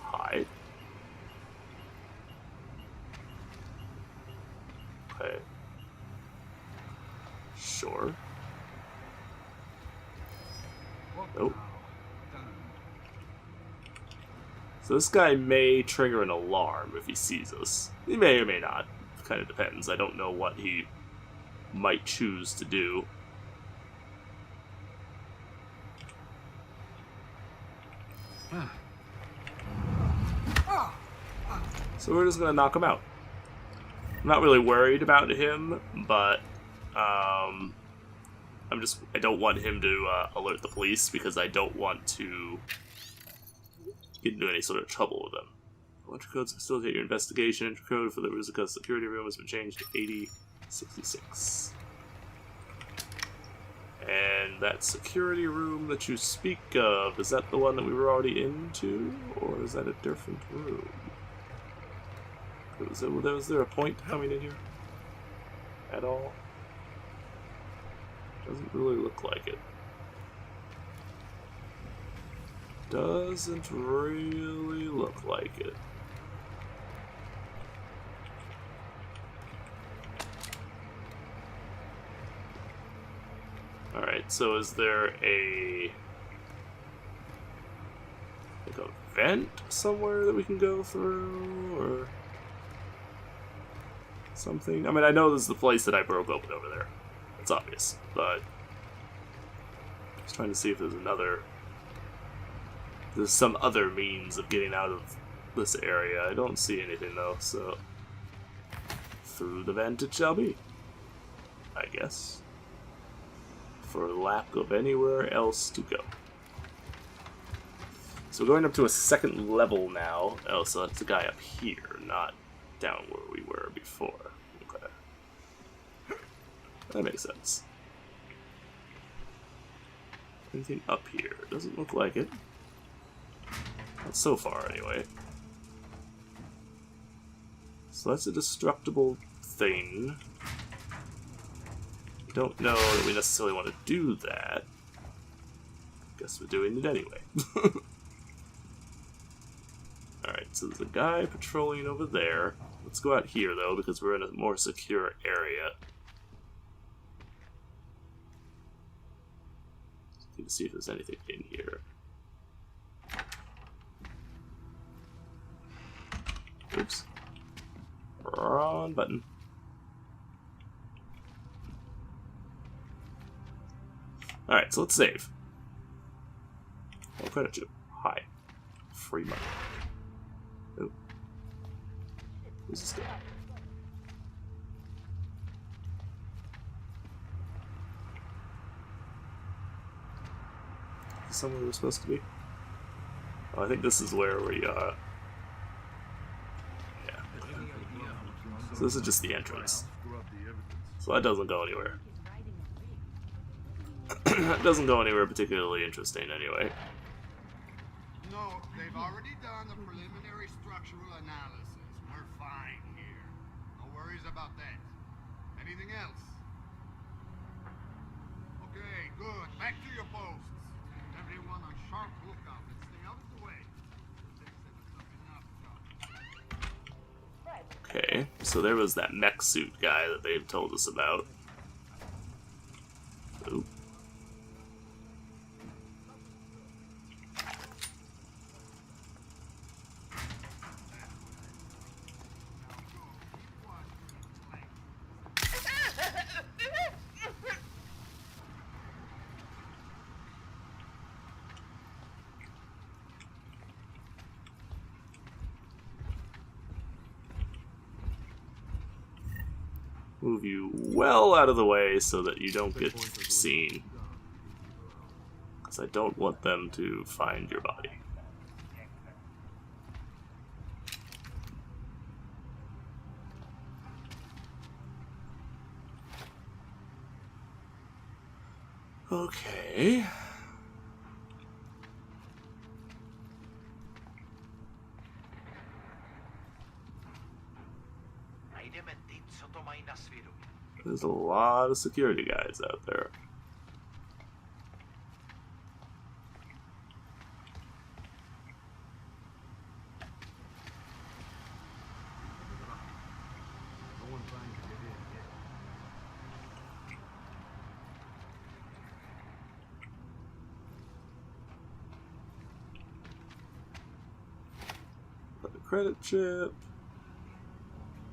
Speaker 1: Hi. Okay. Sure. Nope. So this guy may trigger an alarm if he sees us. He may or may not. Kind of depends. I don't know what he might choose to do. So we're just gonna knock him out. I'm not really worried about him, but I don't want him to alert the police because I don't want to get into any sort of trouble with them. Electric codes facilitate your investigation. Entry code for the Ruzica security room has been changed to 8066. And that security room that you speak of, is that the one that we were already into? Or is that a different room? Was there a point coming in here? At all? Doesn't really look like it. Doesn't really look like it. Alright, so is there like a vent somewhere that we can go through, or something? I mean, I know this is the place that I broke open over there. It's obvious, but just trying to see if there's some other means of getting out of this area. I don't see anything though, so through the vent it shall be, I guess, for lack of anywhere else to go. So we're going up to a second level now. Oh, so that's the guy up here, not down where we were before. Okay. That makes sense. Anything up here? Doesn't look like it. Not so far, anyway. So that's a destructible thing. I don't know that we necessarily want to do that. Guess we're doing it anyway. Alright, so there's a guy patrolling over there. Let's go out here, though, because we're in a more secure area. Need to see if there's anything in here. Oops. Wrong button. Alright, so let's save. What credit chip? Hi. Free money. Oh. Who's this guy? Is this somewhere we're supposed to be? Oh, I think this is where we, yeah. So this is just the entrance. So that doesn't go anywhere. That doesn't go anywhere particularly interesting, anyway.
Speaker 11: No, they've already done the preliminary structural analysis. We're fine here. No worries about that. Anything else? Okay, good. Back to your posts. Everyone on sharp lookout and stay out of the way.
Speaker 1: Okay, so there was that mech suit guy that they've told us about. Oop. Move you well out of the way so that you don't get seen. Because I don't want them to find your body. Okay. There's a lot of security guys out there. Got the credit chip.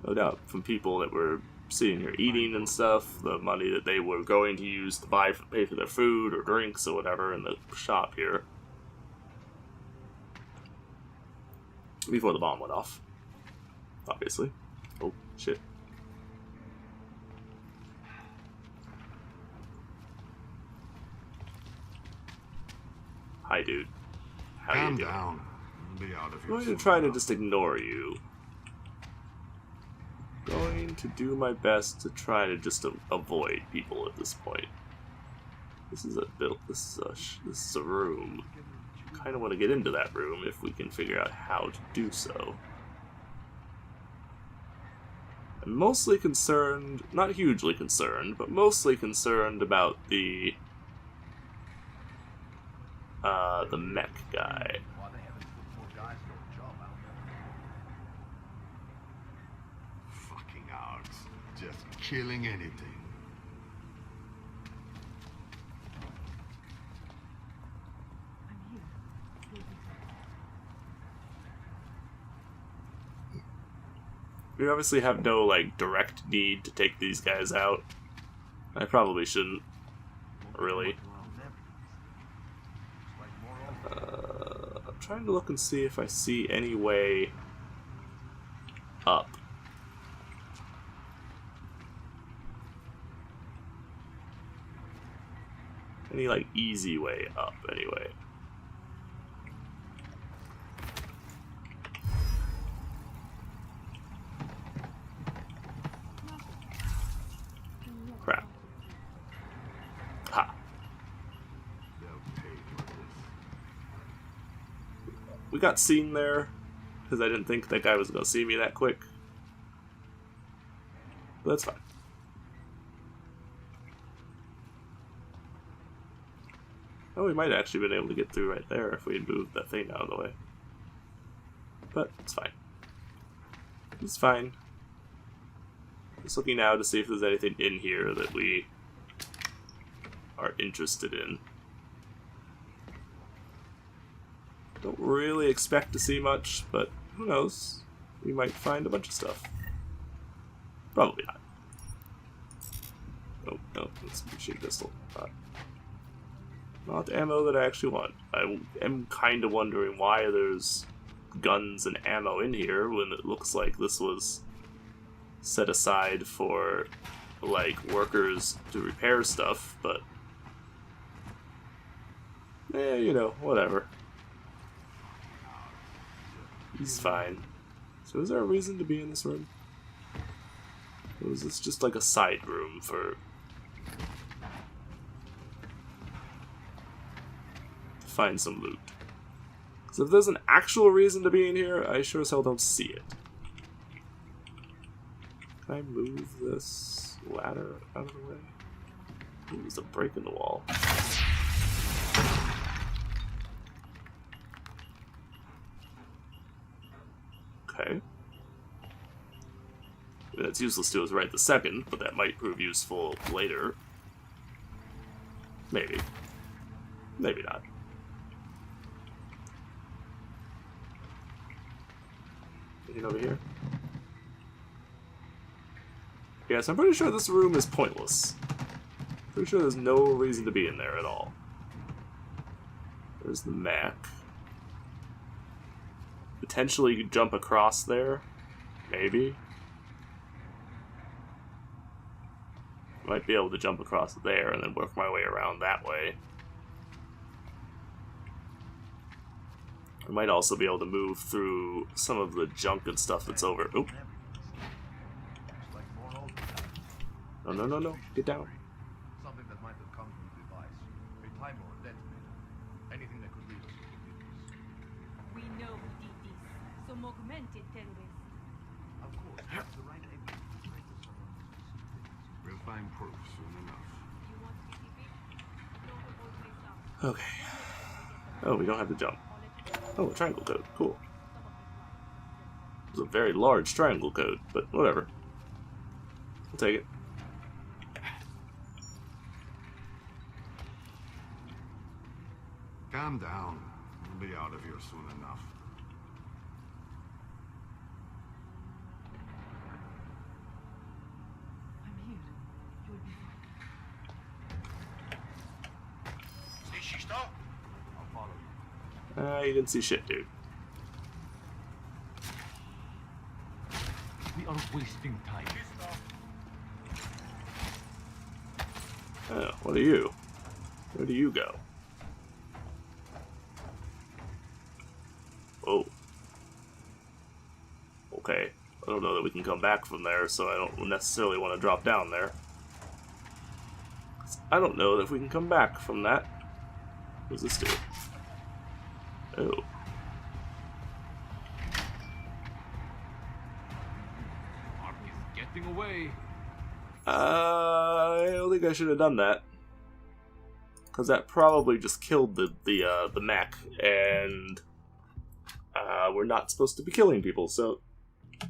Speaker 1: No doubt from people that were sitting here eating and stuff, the money that they were going to use to pay for their food or drinks or whatever in the shop here. Before the bomb went off. Obviously. Oh, shit. Hi, dude. How you doing?
Speaker 11: Calm down. You'll be out of here.
Speaker 1: I'm going to try to just ignore you. Going to do my best to try to just avoid people at this point. This is a room. Kind of want to get into that room if we can figure out how to do so. I'm mostly concerned, not hugely concerned, but mostly concerned about the mech guy.
Speaker 11: Just killing anything.
Speaker 1: We obviously have no, like, direct need to take these guys out. I probably shouldn't. Really. I'm trying to look and see if I see any way up. Any, like, easy way up, anyway. Crap. Ha. We got seen there, because I didn't think that guy was going to see me that quick. But that's fine. Oh, we might have actually been able to get through right there if we had moved that thing out of the way. But it's fine. It's fine. Just looking now to see if there's anything in here that we are interested in. Don't really expect to see much, but who knows? We might find a bunch of stuff. Probably not. Oh, no, it's a machine pistol. Not the ammo that I actually want. I am kind of wondering why there's guns and ammo in here when it looks like this was set aside for, like, workers to repair stuff, but you know, whatever. He's fine. So is there a reason to be in this room? Or is this just like a side room for... to find some loot? Because if there's an actual reason to be in here, I sure as hell don't see it. Can I move this ladder out of the way? Ooh, there's a break in the wall. Okay. That's useless to us right this second, but that might prove useful later. Maybe. Maybe not. Anything over here? Yes, I'm pretty sure this room is pointless. Pretty sure there's no reason to be in there at all. There's the Mac. Potentially jump across there. Maybe. Might be able to jump across there and then work my way around that way. We might also be able to move through some of the junk and stuff that's over. Oop. No, no, no, no. Get down.
Speaker 12: Something that might have come from the device. A timer or detonator. Anything that could lead us to the business.
Speaker 13: We know who did this. Some augmented terrorists.
Speaker 12: Of course, that's the right idea. We'll find proof soon enough.
Speaker 1: Okay. Oh, we don't have to jump. Oh, a triangle code. Cool. It's a very large triangle code, but whatever. I'll take it.
Speaker 11: Calm down. We'll be out of here soon enough.
Speaker 13: I'm here. You'll be fine.
Speaker 11: See, she stop. I'll follow you.
Speaker 1: You didn't see shit, dude.
Speaker 10: We are wasting time.
Speaker 1: Oh, what are you? Where do you go? Oh. Okay. I don't know that we can come back from there, so I don't necessarily want to drop down there. I don't know that if we can come back from that. What does this do? Oh.
Speaker 3: Mark is getting away.
Speaker 1: I don't think I should have done that. Because that probably just killed the mech, and we're not supposed to be killing people, so I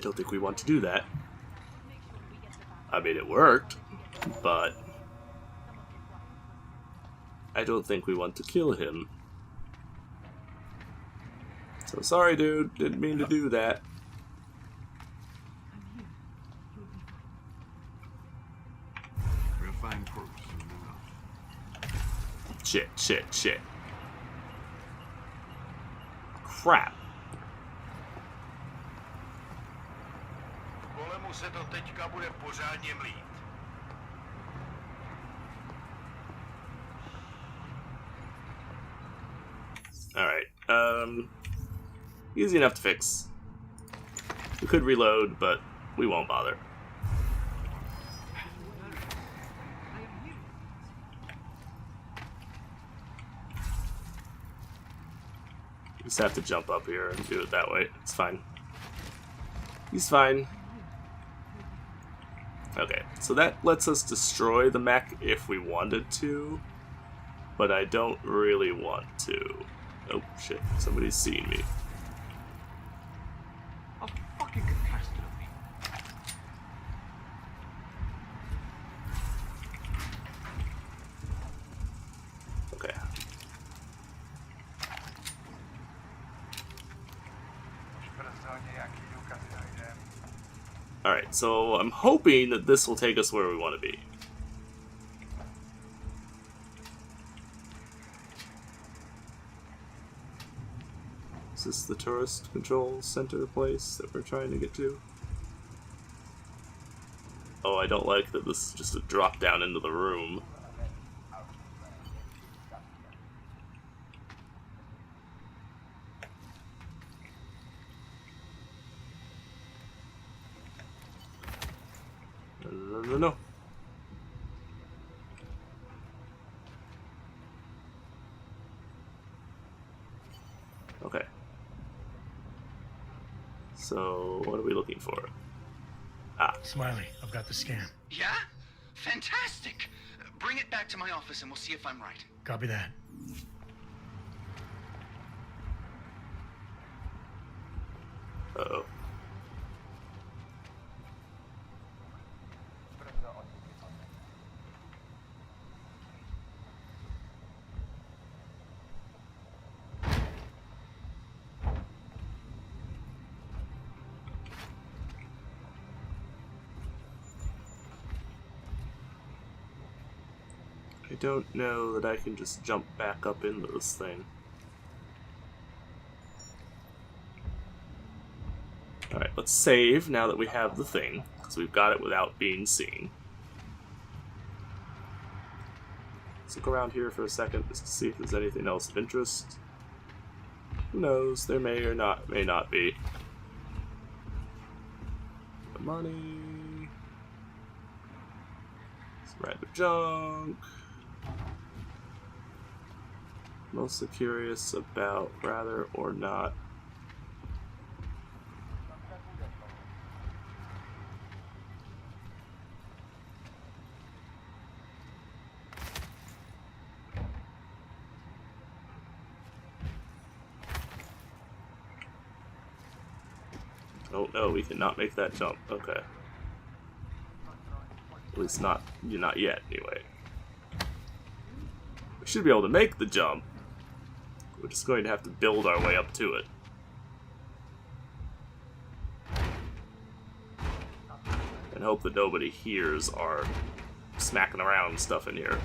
Speaker 1: don't think we want to do that. I mean, it worked, but I don't think we want to kill him. So sorry, dude. Didn't mean to do that.
Speaker 11: We'll find proof soon enough.
Speaker 1: Shit, shit, shit. Crap.
Speaker 11: Kolemu se to teďka bude pořádně mlít.
Speaker 1: Alright, easy enough to fix. We could reload, but we won't bother. Just have to jump up here and do it that way. It's fine. He's fine. Okay, so that lets us destroy the mech if we wanted to, but I don't really want to. Oh shit, somebody's seeing me.
Speaker 3: A fucking catastrophe.
Speaker 1: Okay. Alright, so I'm hoping that this will take us where we want to be. Is this the tourist control center place that we're trying to get to? Oh, I don't like that this is just a drop down into the room. No, no, no. Okay. So, what are we looking for? Ah.
Speaker 2: Smiley, I've got the scan.
Speaker 9: Yeah? Fantastic! Bring it back to my office and we'll see if I'm right.
Speaker 2: Copy that.
Speaker 1: Uh-oh. I don't know that I can just jump back up into this thing. Alright, let's save now that we have the thing, because we've got it without being seen. Let's look around here for a second just to see if there's anything else of interest. Who knows? There may or may not be. The money. Some random junk. Mostly curious about rather or not. Oh no, we cannot make that jump. Okay. At least not yet, anyway. We should be able to make the jump. We're just going to have to build our way up to it. And hope that nobody hears our smacking around stuff in here.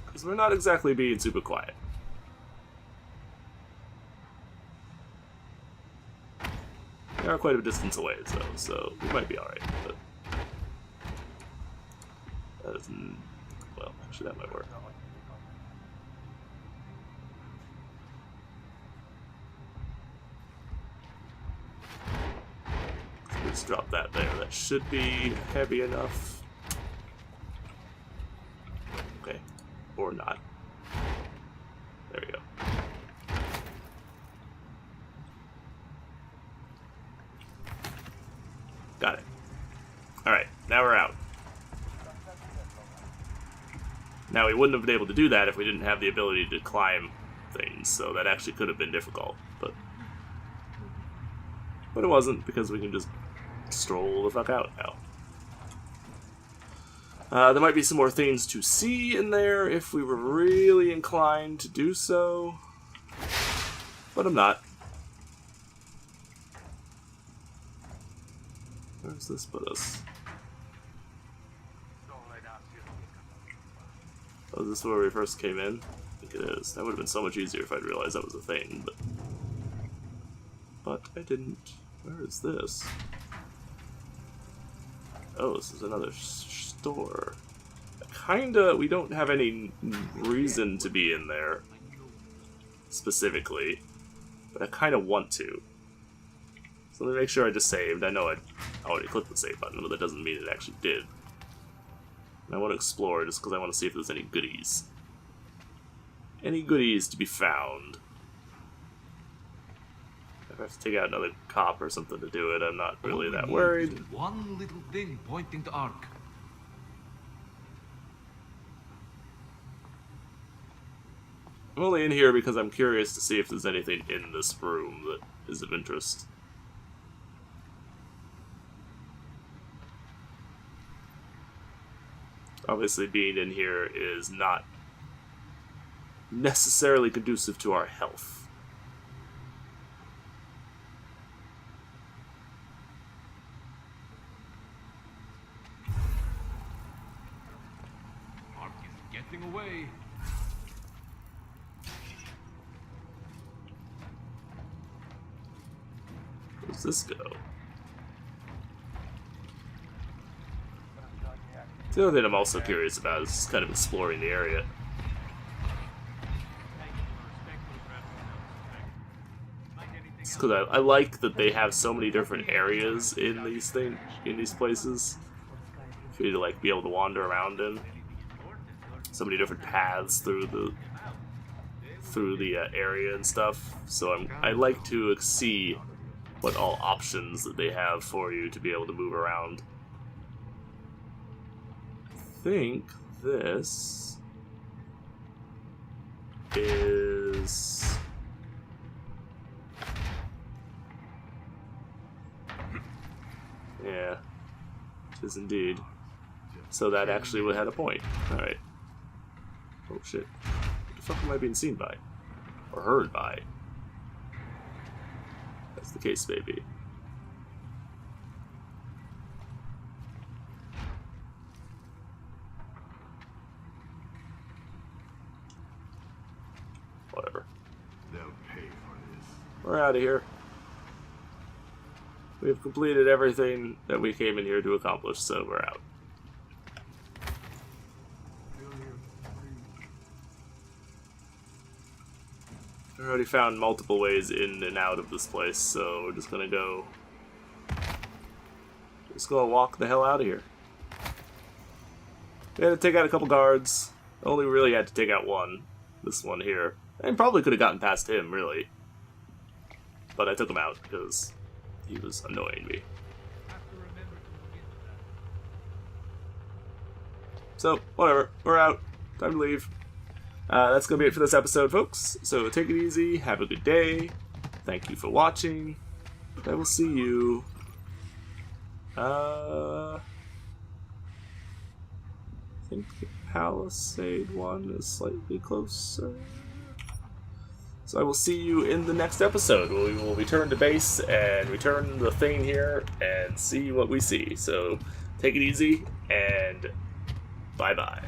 Speaker 1: Because we're not exactly being super quiet. They are quite a distance away, though, so we might be alright. But that isn't. Well, actually, that might work. So let's drop that there. That should be heavy enough. Okay. Or not. There we go. Got it. Alright, now we're out. Now, we wouldn't have been able to do that if we didn't have the ability to climb things, so that actually could have been difficult, but it wasn't, because we can just stroll the fuck out now. There might be some more things to see in there if we were really inclined to do so, but I'm not. Where does this put us? Oh, is this where we first came in? I think it is. That would have been so much easier if I'd realized that was a thing, but I didn't. Where is this? Oh, this is another store. Kinda, we don't have any reason to be in there, specifically, but I kinda want to. So let me make sure I just saved. I know I already clicked the save button, but that doesn't mean it actually did. And I want to explore just because I want to see if there's any goodies. Any goodies to be found. If I have to take out another cop or something to do it, I'm not really that worried.
Speaker 3: One little thing pointing to Ark.
Speaker 1: I'm only in here because I'm curious to see if there's anything in this room that is of interest. Obviously, being in here is not necessarily conducive to our health.
Speaker 3: Ark is getting away.
Speaker 1: Where does this go? The other thing I'm also curious about is just kind of exploring the area. It's because I like that they have so many different areas in these places for you to like be able to wander around in. So many different paths through the area and stuff. So I like to see what all options that they have for you to be able to move around. I think this is yeah, it is indeed. So that actually would have had a point. Alright. Oh shit. What the fuck am I being seen by? Or heard by? That's the case, baby. Whatever.
Speaker 11: They'll pay for this.
Speaker 1: We're out of here. We've completed everything that we came in here to accomplish, so we're out. I already found multiple ways in and out of this place, so we're just gonna go... Just gonna walk the hell out of here. We had to take out a couple guards. Only really had to take out one. This one here. And probably could have gotten past him, really. But I took him out because he was annoying me. So, whatever. We're out. Time to leave. That's going to be it for this episode, folks. So take it easy. Have a good day. Thank you for watching. I will see you. I think the Palisade one is slightly closer. So I will see you in the next episode. We will return to base and return the thing here and see what we see. So take it easy and bye-bye.